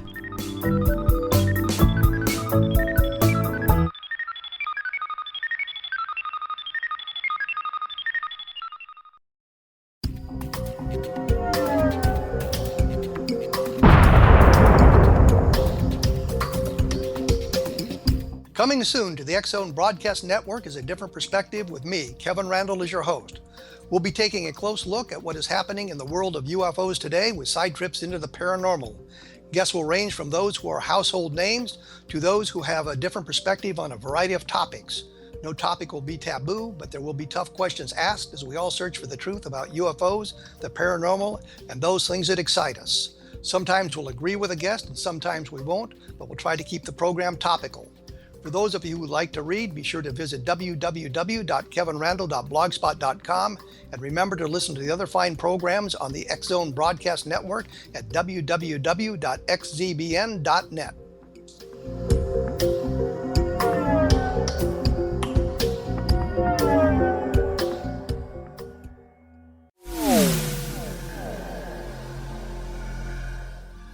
Coming soon to the X Zone Broadcast Network is A Different Perspective with me, Kevin Randall, as your host. We'll be taking a close look at what is happening in the world of UFOs today with side trips into the paranormal. Guests will range from those who are household names to those who have a different perspective on a variety of topics. No topic will be taboo, but there will be tough questions asked as we all search for the truth about UFOs, the paranormal, and those things that excite us. Sometimes we'll agree with a guest and sometimes we won't, but we'll try to keep the program topical. For those of you who would like to read, be sure to visit www.kevinrandall.blogspot.com and remember to listen to the other fine programs on the X Zone Broadcast Network at www.xzbn.net.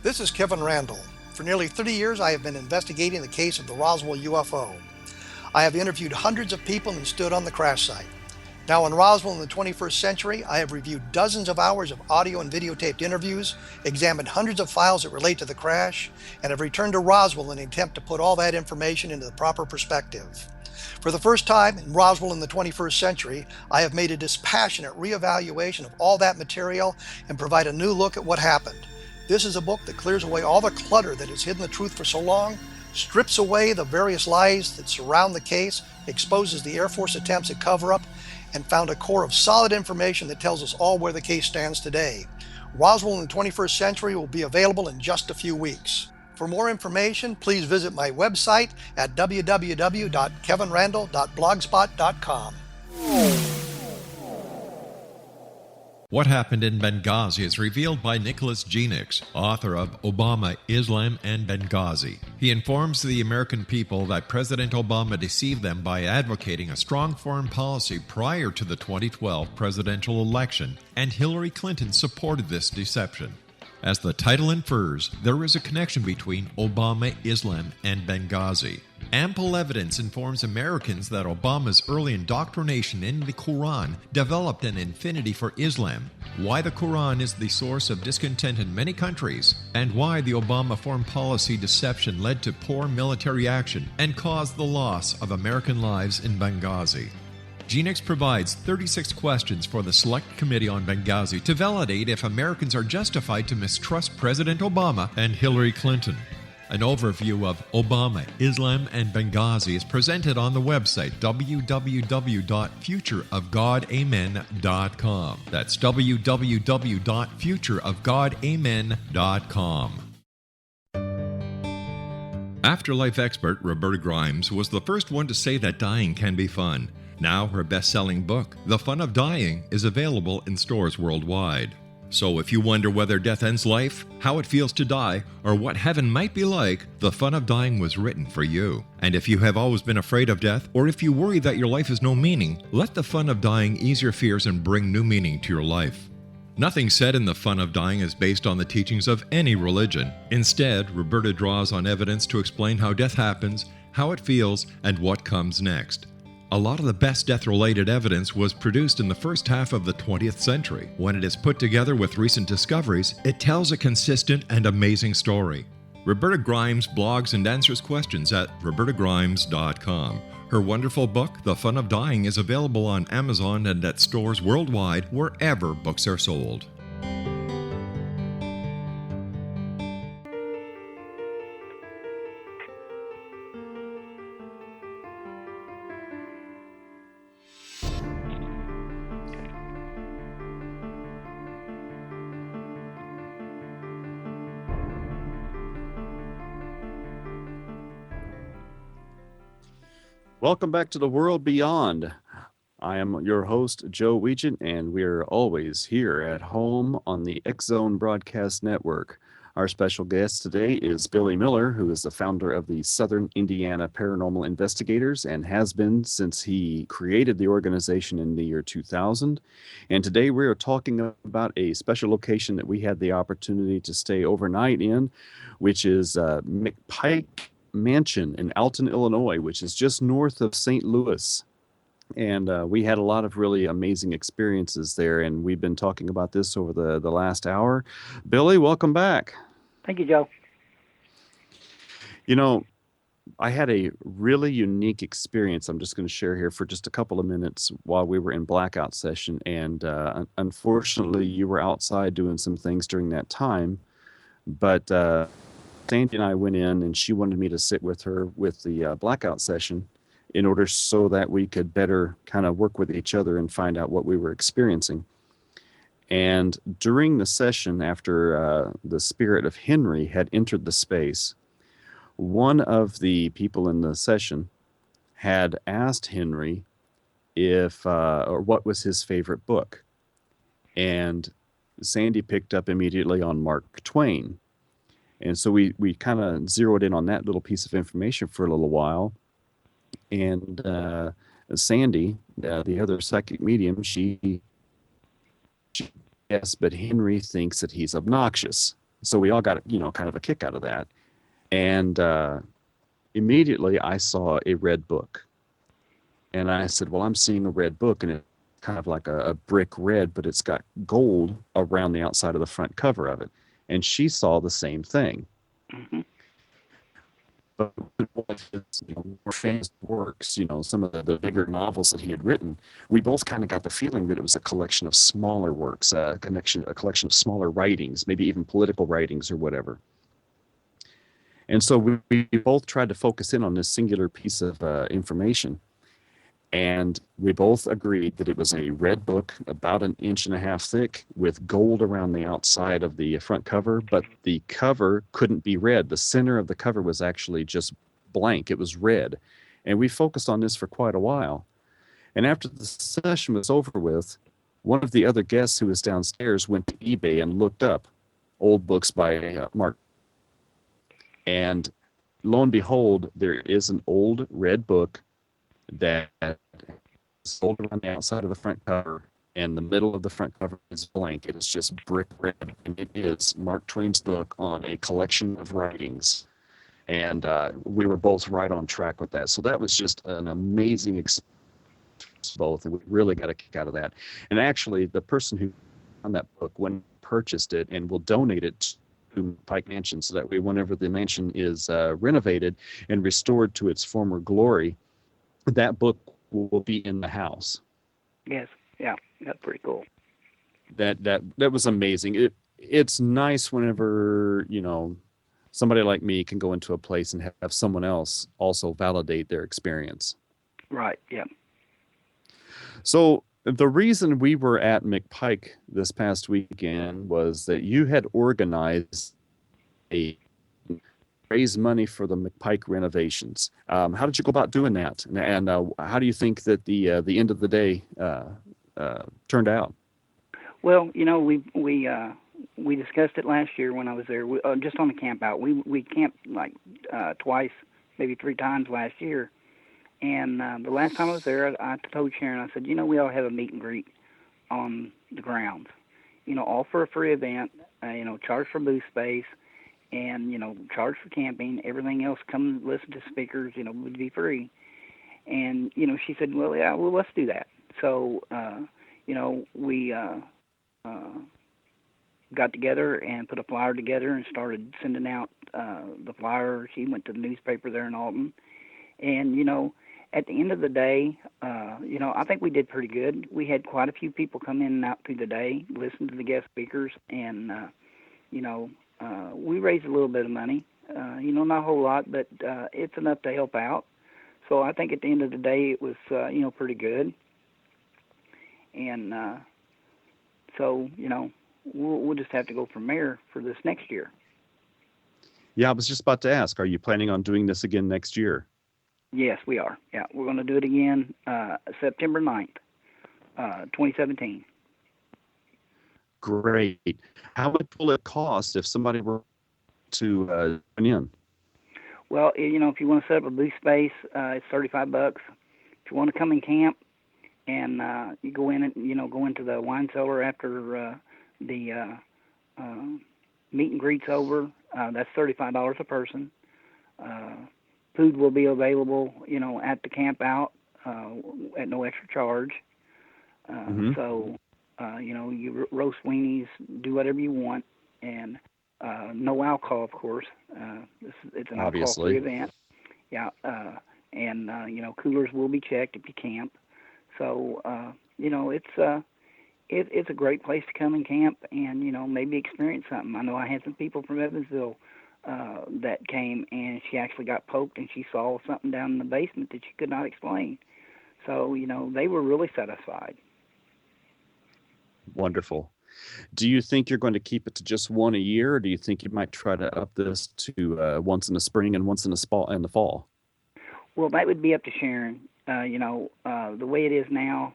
This is Kevin Randall. For nearly 30 years, I have been investigating the case of the Roswell UFO. I have interviewed hundreds of people and stood on the crash site. Now in Roswell in the 21st century, I have reviewed dozens of hours of audio and videotaped interviews, examined hundreds of files that relate to the crash, and have returned to Roswell in an attempt to put all that information into the proper perspective. For the first time in Roswell in the 21st century, I have made a dispassionate reevaluation of all that material and provide a new look at what happened. This is a book that clears away all the clutter that has hidden the truth for so long, strips away the various lies that surround the case, exposes the Air Force attempts at cover-up, and found a core of solid information that tells us all where the case stands today. Roswell in the 21st century will be available in just a few weeks. For more information, please visit my website at www.kevinrandall.blogspot.com. What Happened in Benghazi is revealed by Nicholas Genix, author of Obama, Islam, and Benghazi. He informs the American people that President Obama deceived them by advocating a strong foreign policy prior to the 2012 presidential election, and Hillary Clinton supported this deception. As the title infers, there is a connection between Obama, Islam, and Benghazi. Ample evidence informs Americans that Obama's early indoctrination in the Quran developed an affinity for Islam, why the Quran is the source of discontent in many countries, and why the Obama foreign policy deception led to poor military action and caused the loss of American lives in Benghazi. Genix provides 36 questions for the Select Committee on Benghazi to validate if Americans are justified to mistrust President Obama and Hillary Clinton. An overview of Obama, Islam, and Benghazi is presented on the website www.futureofgodamen.com. That's www.futureofgodamen.com. Afterlife expert Roberta Grimes was the first one to say that dying can be fun. Now her best-selling book, The Fun of Dying, is available in stores worldwide. So if you wonder whether death ends life, how it feels to die, or what heaven might be like, The Fun of Dying was written for you. And if you have always been afraid of death, or if you worry that your life has no meaning, let The Fun of Dying ease your fears and bring new meaning to your life. Nothing said in The Fun of Dying is based on the teachings of any religion. Instead, Roberta draws on evidence to explain how death happens, how it feels, and what comes next. A lot of the best death-related evidence was produced in the first half of the 20th century. When it is put together with recent discoveries, it tells a consistent and amazing story. Roberta Grimes blogs and answers questions at robertagrimes.com. Her wonderful book, The Fun of Dying, is available on Amazon and at stores worldwide wherever books are sold. Welcome back to the World Beyond. I am your host, Joe Weigant, and we're always here at home on the X Zone Broadcast Network. Our special guest today is Billy Miller, who is the founder of the Southern Indiana Paranormal Investigators and has been since he created the organization in the year 2000. And today we are talking about a special location that we had the opportunity to stay overnight in, which is McPike Mansion in Alton, Illinois, which is just north of St. Louis. And we had a lot of really amazing experiences there, and we've been talking about this over the last hour. Billy, welcome back. Thank you, Joe. You know, I had a really unique experience I'm just going to share here for just a couple of minutes while we were in blackout session, and unfortunately you were outside doing some things during that time, but Sandy and I went in, and she wanted me to sit with her with the blackout session in order so that we could better kind of work with each other and find out what we were experiencing. And during the session, after the spirit of Henry had entered the space, one of the people in the session had asked Henry if or what was his favorite book. And Sandy picked up immediately on Mark Twain. And so we kind of zeroed in on that little piece of information for a little while. And Sandy, the other psychic medium, she yes, but Henry thinks that he's obnoxious. So we all got, kind of a kick out of that. And immediately I saw a red book. And I said, well, I'm seeing a red book, and it's kind of like a brick red, but it's got gold around the outside of the front cover of it. And she saw the same thing. Mm-hmm. But with his, more famous works, some of the bigger novels that he had written, we both kind of got the feeling that it was a collection of smaller works, a collection of smaller writings, maybe even political writings or whatever. And so we both tried to focus in on this singular piece of information. And we both agreed that it was a red book about 1.5 inches thick with gold around the outside of the front cover, but the cover couldn't be red. The center of the cover was actually just blank. It was red. And we focused on this for quite a while. And after the session was over with, one of the other guests who was downstairs went to eBay and looked up old books by Mark. And lo and behold, there is an old red book that is sold around the outside of the front cover, and the middle of the front cover is blank. It is just brick red, and it is Mark Twain's book on a collection of writings. And we were both right on track with that. So that was just an amazing experience, both, and we really got a kick out of that. And actually, the person who found that book purchased it and will donate it to Pike Mansion, so that way whenever the mansion is renovated and restored to its former glory, that book will be in the house. Yes, yeah, that's pretty cool. That was amazing. It's nice whenever somebody like me can go into a place and have someone else also validate their experience. Right. Yeah. So the reason we were at McPike this past weekend was that you had organized raise money for the McPike renovations. How did you go about doing that? And how do you think that the end of the day turned out? Well, we discussed it last year when I was there, just on the camp out. We camped like twice, maybe 3 times last year. And the last time I was there, I told Sharon, I said, we all have a meet and greet on the grounds. All for a free event, charge for booth space, and, charge for camping. Everything else, come listen to speakers, would be free. And, she said, well, yeah, well, let's do that. So, we got together and put a flyer together and started sending out the flyer. She went to the newspaper there in Alton. And, at the end of the day, I think we did pretty good. We had quite a few people come in and out through the day, listen to the guest speakers, and, we raised a little bit of money. Not a whole lot, but it's enough to help out. So I think at the end of the day, it was, pretty good. And so, we'll just have to go from there for this next year. Yeah, I was just about to ask, are you planning on doing this again next year? Yes, we are. Yeah, we're going to do it again September 9th, 2017. Great. How much will it cost if somebody were to join in? Well, if you want to set up a booth space, it's $35. If you want to come and camp, and you go in and go into the wine cellar after the meet and greet's over, that's $35 a person. Food will be available, at the camp out at no extra charge. So, you roast weenies, do whatever you want, and no alcohol, of course. It's an alcohol-free event. Yeah, and coolers will be checked if you camp. So, it's a great place to come and camp and maybe experience something. I know I had some people from Evansville that came, and she actually got poked, and she saw something down in the basement that she could not explain. So, they were really satisfied. Wonderful. Do you think you're going to keep it to just one a year, or do you think you might try to up this to once in the spring and once in the fall? Well, that would be up to Sharon. The way it is now,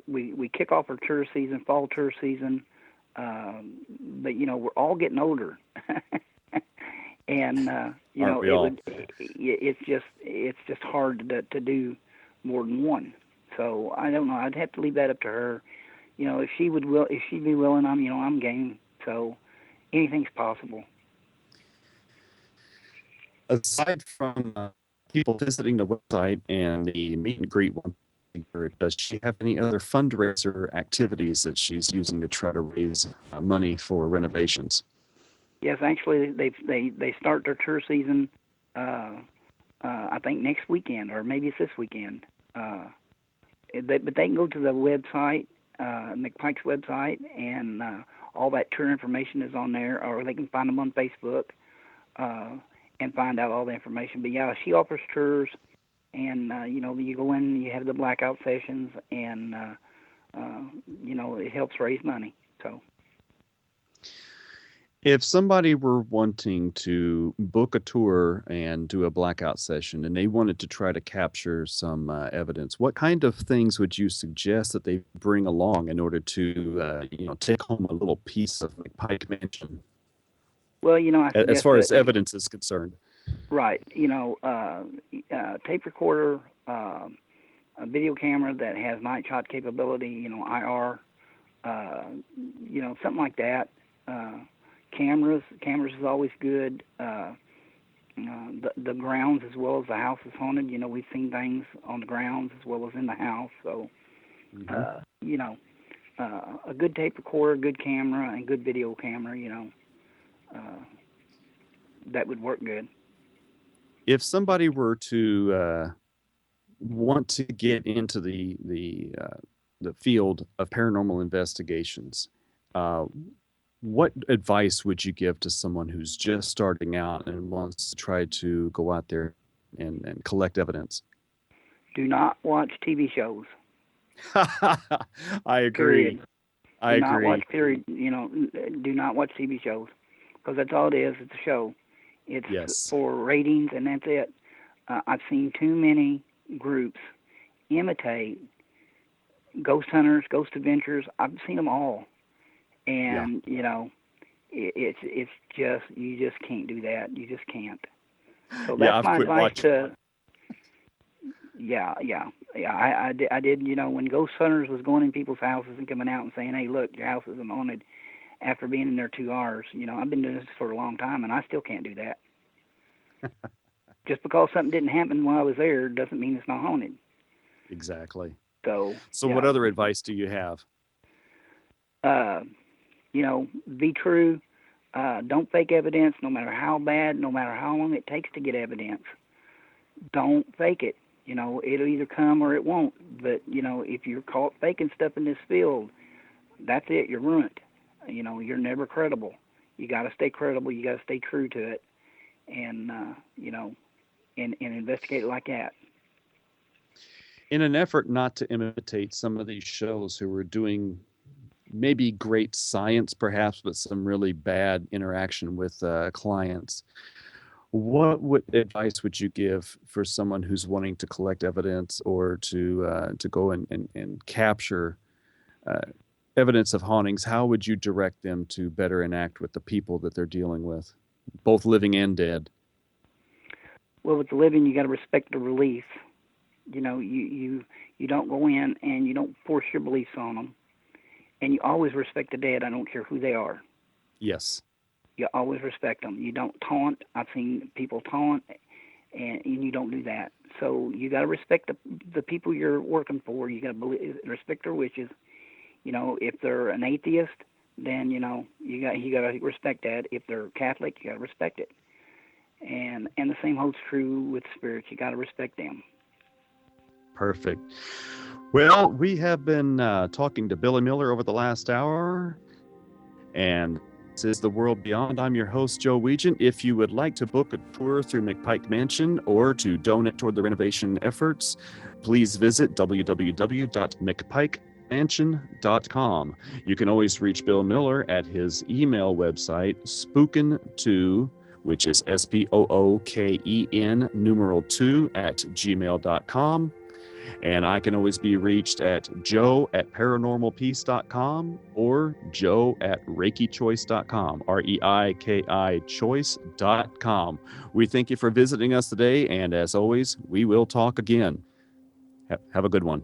we kick off our tour season, fall tour season, but we're all getting older, and it's just hard to do more than one. So I don't know. I'd have to leave that up to her. If she'd be willing, I'm game. So anything's possible. Aside from people visiting the website and the meet and greet one, does she have any other fundraiser activities that she's using to try to raise money for renovations? Yes, actually, they start their tour season. I think next weekend, or maybe it's this weekend. But they can go to the website, McPike's website, and all that tour information is on there, or they can find them on Facebook and find out all the information. But yeah, she offers tours, and you go in, you have the blackout sessions, and it helps raise money. So. If somebody were wanting to book a tour and do a blackout session and they wanted to try to capture some evidence, what kind of things would you suggest that they bring along in order to, take home a little piece of McPike Mansion? Well, I suggest as far as that, evidence is concerned. Right. Tape recorder, a video camera that has night shot capability, IR, something like that. Cameras is always good. The grounds as well as the house is haunted. We've seen things on the grounds as well as in the house. So, a good tape recorder, good camera, and good video camera, that would work good. If somebody were to want to get into the field of paranormal investigations, what advice would you give to someone who's just starting out and wants to try to go out there and collect evidence? Do not watch TV shows. I agree. Do not watch TV shows, because that's all it is. It's a show. It's for ratings, and that's it. I've seen too many groups imitate ghost hunters, ghost adventures. I've seen them all. And, it's just, you just can't do that. You just can't. So that's my advice to, I did, when ghost hunters was going in people's houses and coming out and saying, hey, look, your house isn't haunted after being in there 2 hours. I've been doing this for a long time, and I still can't do that. Just because something didn't happen while I was there doesn't mean it's not haunted. Exactly. So what other advice do you have? Be true. Don't fake evidence, no matter how bad, no matter how long it takes to get evidence. Don't fake it. It'll either come or it won't. But, if you're caught faking stuff in this field, that's it. You're ruined. You're never credible. You got to stay credible. You got to stay true to it. And, and investigate it like that. In an effort not to imitate some of these shows who are doing maybe great science, perhaps, but some really bad interaction with clients, what advice would you give for someone who's wanting to collect evidence or to go and capture evidence of hauntings? How would you direct them to better enact with the people that they're dealing with, both living and dead? Well, with the living, you got to respect the belief. You don't go in and you don't force your beliefs on them. And you always respect the dead. I don't care who they are. Yes. You always respect them. You don't taunt. I've seen people taunt, and you don't do that. So you got to respect the people you're working for. You got to respect their wishes. If they're an atheist, then you got to respect that. If they're Catholic, you got to respect it. And the same holds true with spirits. You got to respect them. Perfect. Well, we have been talking to Billy Miller over the last hour, and this is The World Beyond. I'm your host, Joe Weigant. If you would like to book a tour through McPike Mansion or to donate toward the renovation efforts, please visit www.mcpikemansion.com. You can always reach Bill Miller at his email website, spooken2, which is SPOOKEN numeral 2 @gmail.com. And I can always be reached at joe@paranormalpeace.com or joe@reikichoice.com, REIKI choice.com. We thank you for visiting us today, and as always, we will talk again. Have a good one.